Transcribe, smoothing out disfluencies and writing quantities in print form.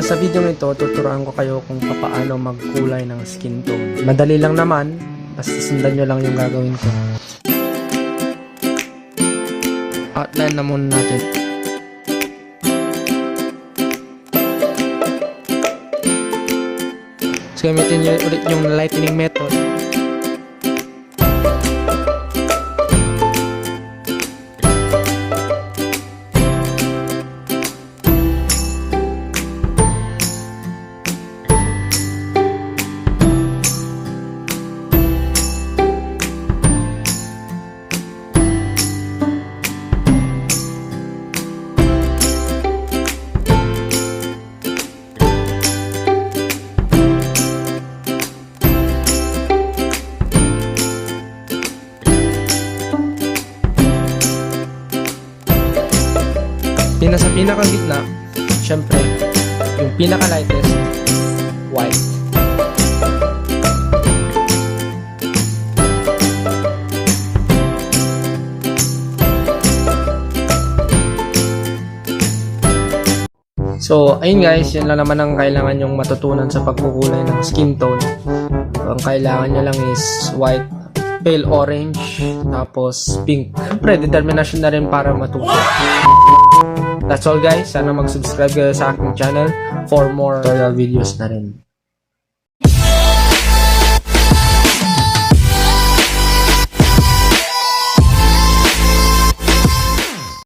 sa video nito, tuturuan ko kayo kung paano magkulay ng skin tone. Madali lang naman, basta sundan nyo lang yung gagawin ko. Outline na muna natin. So, gamitin nyo ulit yung lightening method. Sa pinakagitna, syempre, yung pinaka-lightest, white. So, ayun guys, yun lang naman ang kailangan yung matutunan sa pagkukulay ng skin tone. Ang kailangan nyo lang is white, pale orange, tapos pink. Siyempre, determination na rin para matuto. That's all guys. Sana mag-subscribe kayo sa aking channel for more tutorial videos na rin.